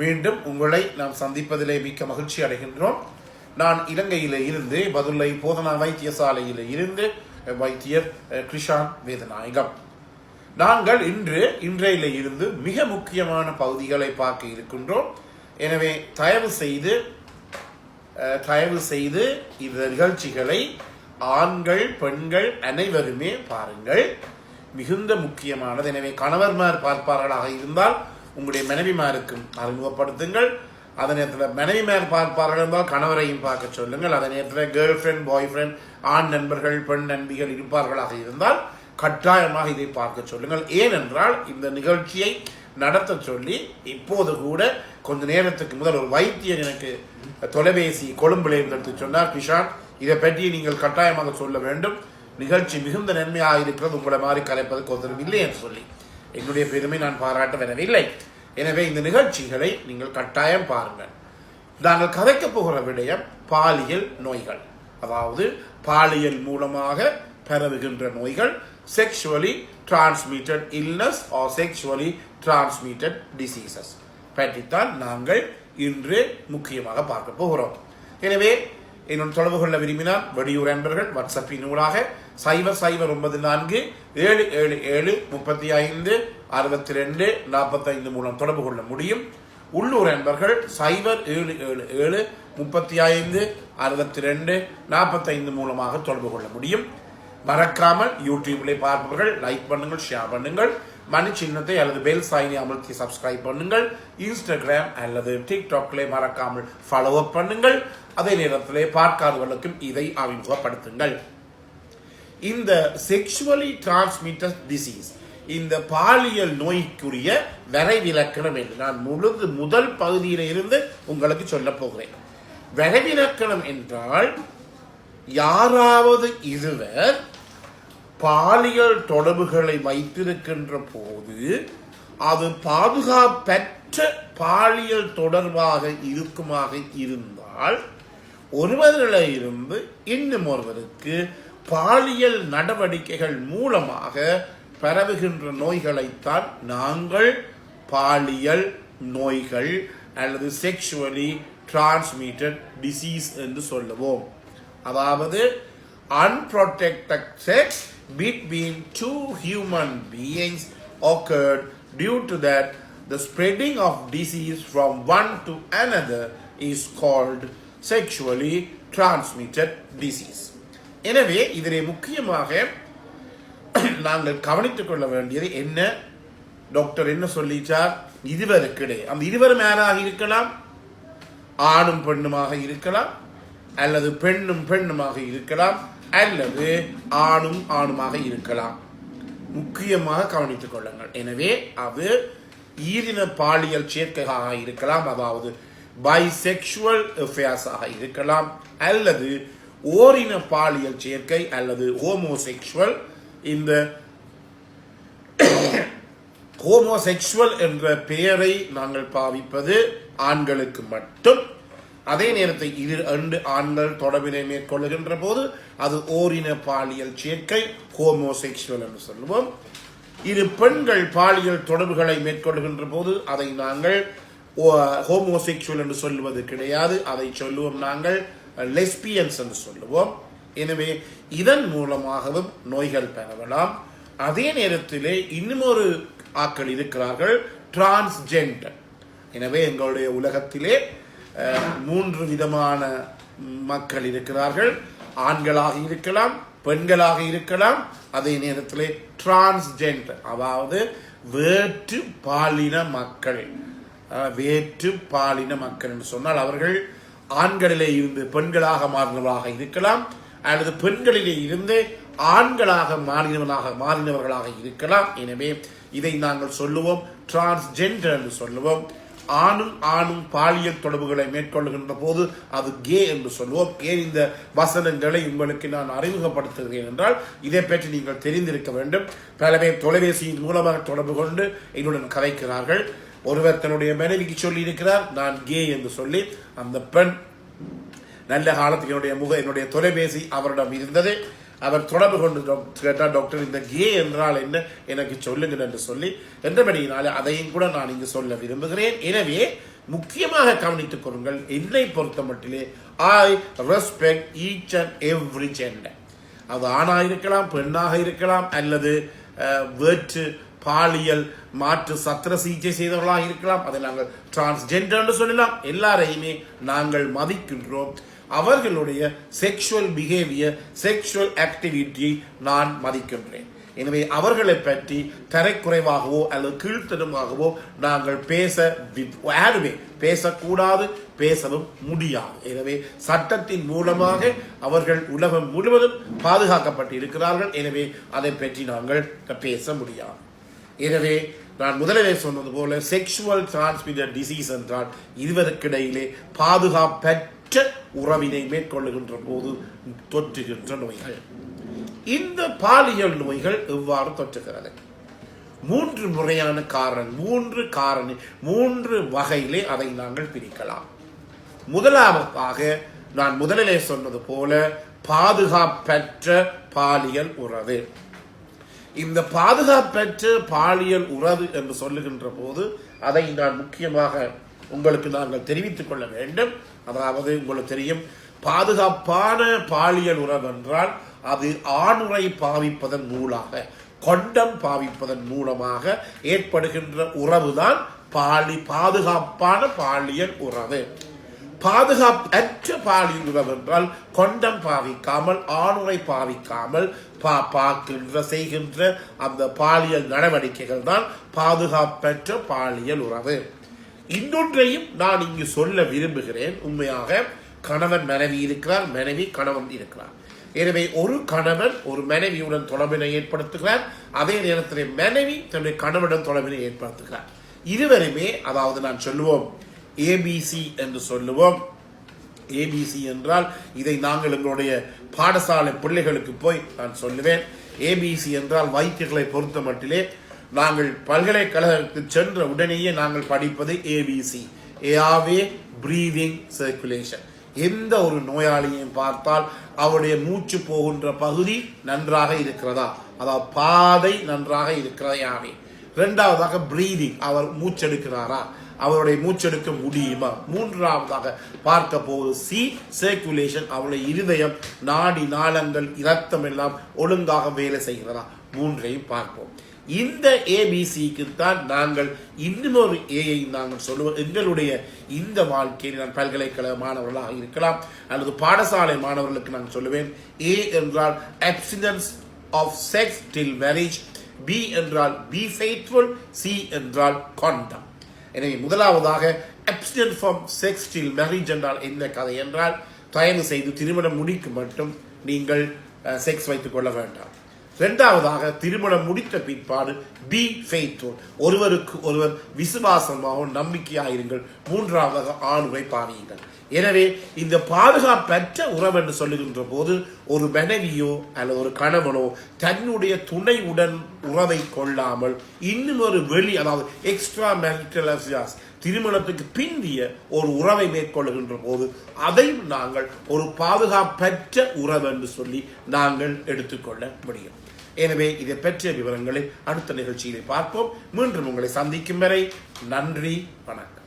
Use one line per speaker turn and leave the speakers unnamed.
மீண்டும் உங்களை நாம் சந்திப்பதிலே மிக்க மகிழ்ச்சி அடைகின்றோம். நான் இலங்கையில இருந்து பதுளை போதனா வைத்தியசாலையில இருந்து வைத்தியர் கிருஷான் வேதநாயகம். நாங்கள் இன்றையில இருந்து மிக முக்கியமான பகுதிகளை பார்க்க இருக்கின்றோம். எனவே தயவு செய்து இந்த நிகழ்ச்சிகளை ஆண்கள் பெண்கள் அனைவருமே பாருங்கள், மிகுந்த முக்கியமானது. எனவே கணவர்மார் பார்ப்பார்களாக இருந்தால் உங்களுடைய மனைவிமாருக்கும் அறிமுகப்படுத்துங்கள். அதே நேரத்தில் மனைவிமார் பார்ப்பார்கள் இருந்தால் கணவரையும் பார்க்க சொல்லுங்கள். அதே நேரத்தில் கேர்ள் ஃப்ரெண்ட் பாய் ஃப்ரெண்ட் ஆண் நண்பர்கள் பெண் நண்பிகள் இருப்பார்களாக இருந்தால் கட்டாயமாக இதை பார்க்க சொல்லுங்கள். ஏனென்றால் இந்த நிகழ்ச்சியை நடத்த சொல்லி இப்போது கூட கொஞ்ச நேரத்துக்கு முதல் ஒரு வைத்தியர் எனக்கு தொலைபேசி கொழும்புல எடுத்து சொன்னார், கிஷான் இதை பற்றி நீங்கள் கட்டாயமாக சொல்ல வேண்டும், நிகழ்ச்சி மிகுந்த நன்மையாக இருக்கிறது, உங்களை மாதிரி கலைப்பதற்கு ஒருத்தரும் இல்லை என்று சொல்லி என்னுடைய பெருமை நான் பாராட்ட வரவில்லை. எனவே இந்த நிகழ்ச்சிகளை நீங்கள் கட்டாயம் பாருங்கள். நாங்கள் கதைக்க போகிற விடயம் பாலியல் நோய்கள், அதாவது பாலியல் மூலமாக பரவுகின்ற நோய்கள், sexually transmitted illness R sexually transmitted diseases பற்றித்தான் நாங்கள் இன்று முக்கியமாக பார்க்க போகிறோம். எனவே என்னுடன் தொடர்பு கொள்ள விரும்பினால் வெளியூர் அன்பர்கள் வாட்ஸ்அப்பின் ஊடாக 0094-7735-62-45 மூலம் தொடர்பு கொள்ள முடியும். உள்ளூர் அன்பர்கள் 0777-35-62-45 மூலமாக தொடர்பு கொள்ள முடியும். மறக்காமல் யூடியூப்ல பார்ப்பவர்கள் லைக் பண்ணுங்கள், ஷேர் பண்ணுங்கள், மணி சின்னத்தை அல்லது பெல் சைனை அமர்த்தி சப்ஸ்கிரைப் பண்ணுங்கள். இன்ஸ்டாகிராம் அல்லது டிக்டாக்ல மறக்காமல் ஃபாலோ அப் பண்ணுங்கள். அதே நேரத்திலே பார்க்காதவர்களுக்கும் இதை அறிமுகப்படுத்துங்கள். இந்த செக்ஷுவலி டிரான்ஸ்மிட்டட் டிசீஸ், இந்த பாலியல் நோய்க்குரிய வரைவிலக்கணம் என்று நான் முதல் பகுதியில இருந்து உங்களுக்கு சொல்ல போகிறேன். வரைவிலக்கணம் என்றால் யாராவது இருவர் பாலியல் தொடர்புகளை வைத்திருக்கின்ற போது அது பாதுகாப்பற்ற பாலியல் தொடர்பாக இருக்குமாக இருந்தால் ஒருவரில் இருந்து இன்னும் ஒருவருக்கு பாலியல் நடவடிக்கைகள் மூலமாக பரவுகின்ற நோய்களைத்தான் நாங்கள் பாலியல் நோய்கள் அல்லது செக்ஷுவலி டிரான்ஸ்மிட்டட் டிசீஸ் என்று சொல்லுவோம். அதாவது unprotected sex between two human beings occurred. Due to that, the spreading of disease from one to another is called sexually transmitted disease. எனவே இதிலே முக்கியமாக நாங்கள் கவனித்துக் கொள்ள வேண்டியது என்ன, டாக்டர் என்ன சொல்லிச்சார், இருவருக்கிடையே, அந்த இருவரும் யாராக இருக்கலாம், ஆணும் பெண்ணுமாக இருக்கலாம், அல்லது பெண்ணும் பெண்ணுமாக இருக்கலாம், அல்லது ஆணும் ஆணுமாக இருக்கலாம். முக்கியமாக கவனித்துக் கொள்ளுங்கள். எனவே அது ஈரின பாலியல் சேர்க்கையாக இருக்கலாம், அதாவது பைசெக்சுவல் அஃபேர்ஸாக இருக்கலாம், அல்லது ஓரின பாலியல் சேர்க்கை அல்லது ஹோமோசெக்சுவல். இந்த ஹோமோசெக்சுவல் என்ற பெயரை நாங்கள் பாவிப்பது ஆண்களுக்கு மட்டும். அதே நேரத்தை இரண்டு ஆண்கள் தொடர்பினை மேற்கொள்ளுகின்ற போது அது ஓரின பாலியல் சேர்க்கை ஹோமோசெக்சுவல் என்று சொல்லுவோம். இரு பெண்கள் பாலியல் தொடர்புகளை மேற்கொள்ளுகின்ற போது அதை நாங்கள் ஹோமோசெக்சுவல் என்று சொல்லுவது கிடையாது, அதை சொல்லுவோம் நாங்கள் லெஸ்பியன்ஸ் என்று சொல்லுவோம். எனவே இதன் மூலமாகவும் நோய்கள் பரவலாம். அதே நேரத்திலே இன்னுமொரு ஆட்கள் இருக்கிறார்கள், டிரான்ஸ்ஜெண்டர். எனவே எங்களுடைய உலகத்திலே 3 விதமான மக்கள் இருக்கிறார்கள். ஆண்களாக இருக்கலாம், பெண்களாக இருக்கலாம், அதே நேரத்திலே டிரான்ஸ்ஜெண்டர், அதாவது வேற்று பாலின மக்கள். வேற்று பாலின மக்கள் என்று சொன்னால் அவர்கள் ஆண்களிலே இருந்து பெண்களாக மாறினவர்களாக இருக்கலாம், அல்லது பெண்களிலே இருந்து ஆண்களாக மாறினவர்களாக இருக்கலாம். எனவே இதை நாங்கள் சொல்லுவோம் டிரான்ஸ்ஜெண்டர் என்று சொல்லுவோம். ஆணும் பாலியல் தொடர்புகளை மேற்கொள்ளுகின்ற போது அது கே என்று சொல்லுவோம். ஏன் இந்த வசனங்களை உங்களுக்கு நான் அறிமுகப்படுத்துகிறேன் என்றால் இதை பற்றி நீங்கள் தெரிந்திருக்க வேண்டும். பல பேர் தொலைபேசியின் மூலமாக தொடர்பு கொண்டு என்னுடன் கதைக்கிறார்கள். ஒருவர் தன்னுடைய மனைவிக்கு சொல்லி இருக்கிறார் நான் கே என்று சொல்லி. அந்த பெண் நல்ல காலத்துக்கு என்னுடைய தொலைபேசி அவரிடம் இருந்தது. அவர் தொடர்பு கொண்டு கேட்டார், டாக்டர் இந்த கே என்றால் என்ன எனக்கு சொல்லுங்கள் என்று சொல்லி என்றபடியினாலே அதையும் கூட நான் இங்கு சொல்ல விரும்புகிறேன். எனவே முக்கியமாக கவனித்துக் கொள்ளுங்கள், என்னை பொறுத்த மட்டிலே I respect each and every gender. அது ஆணாக இருக்கலாம், பெண்ணாக இருக்கலாம், அல்லது வேற்று பாலியல் மாற்று சத்திர சிகிச்சை செய்தவர்களாக இருக்கலாம், அதை நாங்கள் டிரான்ஸ்ஜெண்டர் சொல்லலாம். எல்லாரையுமே நாங்கள் மதிக்கின்றோம். அவர்களுடைய செக்ஷுவல் பிஹேவியர், செக்ஷுவல் ஆக்டிவிட்டியை நான் மதிக்கின்றேன். எனவே அவர்களை பற்றி தரைக்குறைவாகவோ அல்லது கீழ்த்தனமாகவோ நாங்கள் பேசக்கூடாது, பேசவும் முடியாது. எனவே சட்டத்தின் மூலமாக அவர்கள் உலகம் முழுவதும் பாதுகாக்கப்பட்டு இருக்கிறார்கள். எனவே அதை பற்றி நாங்கள் பேச முடியாது. எனவே நான் முதலிலே சொன்னது போல செக்ஷுவல் டிரான்ஸ்மிட்டட் டிசீஸ் என்றால் இருவருக்கிடையிலே பாதுகாப்பற்ற உறவினை மேற்கொள்ளுகின்ற போது தொற்றுகின்ற நோய்கள். இந்த பாலியல் நோய்கள் எவ்வாறு தொற்றுகிறது? மூன்று முறையான மூன்று வகையிலே அதை நாங்கள் பிரிக்கலாம். முதலாவதாக நான் முதலிலே சொன்னது போல பாதுகாப்பற்ற பாலியல் உறவு. இந்த பாதுகாப்பற்ற பாலியல் உறவு என்று சொல்லுகின்ற போது அதை நான் முக்கியமாக உங்களுக்கு நாங்கள் தெரிவித்துக் கொள்ள வேண்டும். அதாவது உங்களுக்கு தெரியும், பாதுகாப்பான பாலியல் உறவு என்றால் அது ஆணுரை பாவிப்பதன் மூலமாக, கொண்டம் பாவிப்பதன் மூலமாக ஏற்படுகின்ற உறவுதான் பாதுகாப்பான பாலியல் உறவு. பாதுகாப்பற்ற பாலியல் உறவு என்றால் கொண்டம் பாவிக்காமல், ஆணுரை பாவிக்காமல் செய்கின்ற அந்த பாலியல் நடவடிக்கைகள் தான் பாதுகாப்பற்ற பாலியல் உறவு. இன்னொன்றையும் நான் இங்கு சொல்ல விரும்புகிறேன். உண்மையாக கணவன் மனைவி இருக்கிறார், மனைவி கணவன் இருக்கிறார். எனவே ஒரு கணவன் ஒரு மனைவியுடன் தொடர்பினை ஏற்படுத்துகிறார், அதே நேரத்தில் மனைவி தன்னுடைய கணவனுடன் தொடர்பினை ஏற்படுத்துகிறார். இருவருமே, அதாவது நான் சொல்லுவோம் ஏபிசி என்று சொல்லுவோம். ஏபிசி என்றால் இதை நாங்கள் எங்களுடைய பாடசாலை பிள்ளைகளுக்கு போய் நான் சொல்லுவேன். ஏபிசி என்றால் வைத்தியர்களை பொறுத்த மட்டிலே நாங்கள் பல்கலைக்கழகத்துக்கு சென்ற உடனேயே நாங்கள் படிப்பது ஏபிசி, ஏஆவே பிரீதிங் சர்க்குலேஷன். எந்த ஒரு நோயாளியையும் பார்த்தால் அவருடைய மூச்சு போகின்ற பகுதி நன்றாக இருக்கிறதா, அதாவது பாதை நன்றாக இருக்கிறதா. இரண்டாவதாக பிரீதிங், அவர் மூச்செடுக்கிறாரா, அவருடைய மூச்செடுக்க முடியுமா. மூன்றாவதாக பார்க்க போவது சி சர்க்குலேஷன், அவருடைய இருதயம், நாடி நாளங்கள், இரத்தம் எல்லாம் ஒழுங்காக வேலை செய்கிறதா. மூன்றையும் பார்ப்போம். இந்த ஏபிசிக்கு தான் நாங்கள் இன்னொரு ஏஐ நாங்கள் சொல்லுவோம். எங்களுடைய இந்த வாழ்க்கையில் நான் பல்கலைக்கழக மாணவர்களாக இருக்கலாம் அல்லது பாடசாலை மாணவர்களுக்கு நான் சொல்லுவேன். ஏ என்றால் abstinence of sex till marriage, B என்றால் be faithful, சி என்றால் condom. எனவே முதலாவதாக abstinence from sex till marriage என்றால் என்ன கதை என்றால், தயவு செய்து திருமணம் முடிக்கும் மட்டும் நீங்கள் செக்ஸ் வைத்துக் கொள்ள வேண்டாம். இரண்டாவதாக திருமணம் முடித்த பிற்பாடு பி ஃபெய்த்ஃபுல், ஒருவருக்கு ஒருவர் விசுவாசமாக நம்பிக்கையாயிருங்கள். மூன்றாவதாக ஆணுரை பாவியுங்கள். எனவே இந்த பாதுகாப்பற்ற உறவு என்று சொல்லுகின்ற போது ஒரு மனைவியோ அல்லது ஒரு கணவனோ தன்னுடைய துணையுடன் உறவை கொள்ளாமல் இன்னும் ஒரு அதாவது எக்ஸ்ட்ரா மேரிட்டல் அஃபேர்ஸ், திருமணத்துக்கு பிந்திய ஒரு உறவை மேற்கொள்ளுகின்ற போது அதையும் நாங்கள் ஒரு பாதுகாப்பற்ற உறவு என்று சொல்லி நாங்கள் எடுத்துக்கொள்ள முடியும். எனவே இதை பற்றிய விவரங்களை அடுத்த நிகழ்ச்சியிலே பார்ப்போம். மீண்டும் உங்களை சந்திக்கும் வரை நன்றி, வணக்கம்.